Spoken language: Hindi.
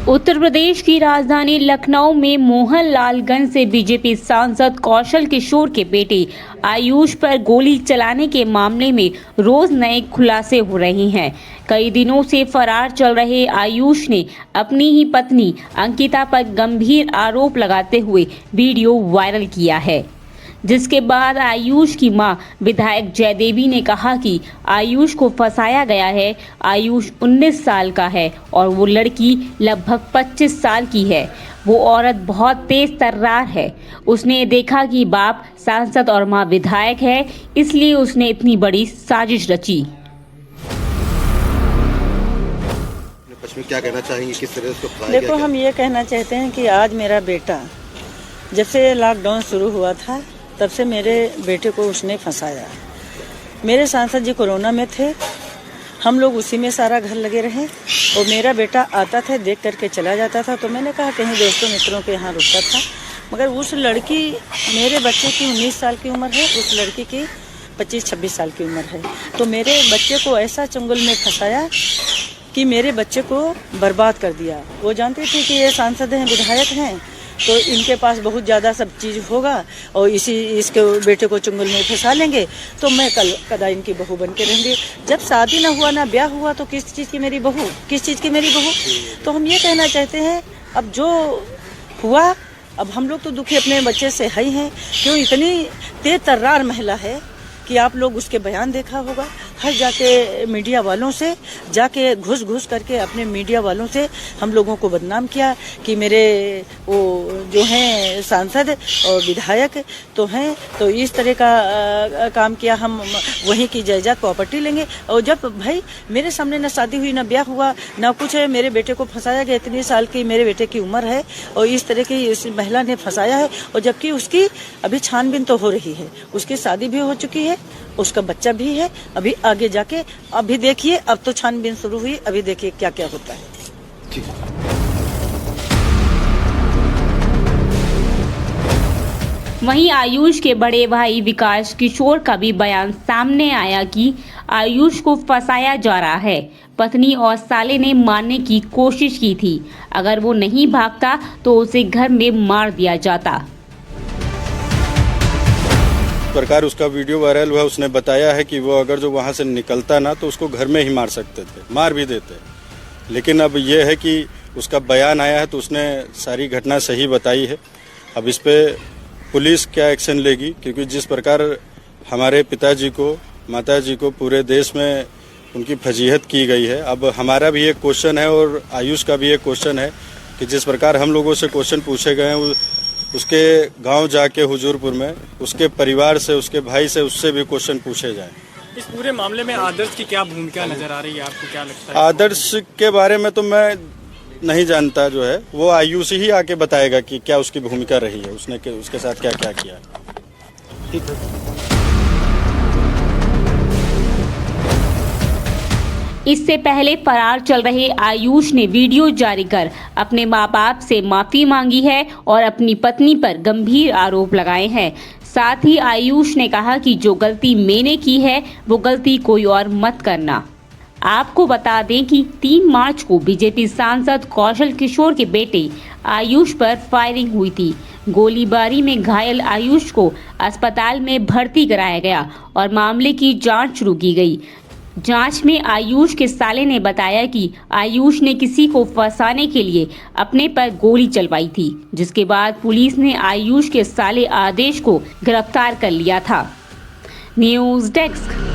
उत्तर प्रदेश की राजधानी लखनऊ में मोहनलालगंज से बीजेपी सांसद कौशल किशोर के बेटे आयुष पर गोली चलाने के मामले में रोज नए खुलासे हो रहे हैं। कई दिनों से फरार चल रहे आयुष ने अपनी ही पत्नी अंकिता पर गंभीर आरोप लगाते हुए वीडियो वायरल किया है, जिसके बाद आयुष की मां विधायक जयदेवी ने कहा कि आयुष को फंसाया गया है। आयुष 19 साल का है और वो लड़की लगभग 25 साल की है। वो औरत बहुत तेज तर्रार है। उसने देखा कि बाप सांसद और मां विधायक है, इसलिए उसने इतनी बड़ी साजिश रची। में क्या कहना चाहेंगे, किस तरह से उसको देखो, हम ये कहना चाहते हैं कि आज मेरा बेटा, जब से लॉकडाउन शुरू हुआ था तब से मेरे बेटे को उसने फंसाया। मेरे सांसद जी कोरोना में थे, हम लोग उसी में सारा घर लगे रहे और मेरा बेटा आता था, देख करके चला जाता था। तो मैंने कहा कहीं दोस्तों मित्रों के यहाँ रुकता था, मगर उस लड़की, मेरे बच्चे की 19 साल की उम्र है, उस लड़की की 25-26 साल की उम्र है। तो मेरे बच्चे को ऐसा चंगुल में फंसाया कि मेरे बच्चे को बर्बाद कर दिया। वो जानते थे कि ये सांसद हैं, विधायक हैं, तो इनके पास बहुत ज़्यादा सब चीज़ होगा और इसके बेटे को चुंगल में फंसा लेंगे, तो मैं कल कदा इनकी बहू बन के रहूँगी। जब शादी ना हुआ ना ब्याह हुआ तो किस चीज़ की मेरी बहू, किस चीज़ की मेरी बहू। तो हम ये कहना चाहते हैं, अब जो हुआ, अब हम लोग तो दुखी अपने बच्चे से है ही हैं। क्यों इतनी तेज तर्रार महिला है कि आप लोग उसके बयान देखा होगा, हर जाके मीडिया वालों से जाके घुस करके अपने मीडिया वालों से हम लोगों को बदनाम किया कि मेरे वो जो हैं सांसद और विधायक तो हैं, तो इस तरह का काम किया, हम वहीं की जायदाद प्रॉपर्टी लेंगे। और जब भाई मेरे सामने ना शादी हुई, ना ब्याह हुआ, ना कुछ है, मेरे बेटे को फंसाया गया। इतने साल की मेरे बेटे की उम्र है और इस तरह की इस महिला ने फंसाया है। और जबकि उसकी अभी छानबीन तो हो रही है, उसकी शादी भी हो चुकी है, उसका बच्चा भी है। अभी आगे जाके अभी देखिए, अब तो छानबीन शुरू हुई, अभी देखिए क्या क्या होता है। ठीक है। वहीं आयुष के बड़े भाई विकास किशोर का भी बयान सामने आया कि आयुष को फंसाया जा रहा है। पत्नी और साले ने मारने की कोशिश की थी। अगर वो नहीं भागता तो उसे घर में मार दिया जाता। प्रकार उसका वीडियो वायरल हुआ, उसने बताया है कि वो अगर जो वहाँ से निकलता ना तो उसको घर में ही मार सकते थे, मार भी देते। लेकिन अब ये है कि उसका बयान आया है तो उसने सारी घटना सही बताई है। अब इस पे पुलिस क्या एक्शन लेगी, क्योंकि जिस प्रकार हमारे पिताजी को, माताजी को पूरे देश में उनकी फजीहत की गई है, अब हमारा भी एक क्वेश्चन है और आयुष का भी एक क्वेश्चन है कि जिस प्रकार हम लोगों से क्वेश्चन पूछे गए हैं, उसके गांव जाके हुजूरपुर में उसके परिवार से, उसके भाई से, उससे भी क्वेश्चन पूछे जाएं। इस पूरे मामले में आदर्श की क्या भूमिका नजर आ रही है, आपको क्या लगता है? आदर्श के बारे में तो मैं नहीं जानता, जो है वो आयुष ही आके बताएगा कि क्या उसकी भूमिका रही है, उसने उसके साथ क्या क्या किया। ठीक है। इससे पहले फरार चल रहे आयुष ने वीडियो जारी कर अपने मां बाप से माफी मांगी है और अपनी पत्नी पर गंभीर आरोप लगाए हैं। साथ ही आयुष ने कहा कि जो गलती मैंने की है वो गलती कोई और मत करना। आपको बता दें कि 3 मार्च को बीजेपी सांसद कौशल किशोर के बेटे आयुष पर फायरिंग हुई थी। गोलीबारी में घायल आयुष को अस्पताल में भर्ती कराया गया और मामले की जांच शुरू की गई। जांच में आयुष के साले ने बताया कि आयुष ने किसी को फंसाने के लिए अपने पर गोली चलवाई थी, जिसके बाद पुलिस ने आयुष के साले आदेश को गिरफ्तार कर लिया था। News desk.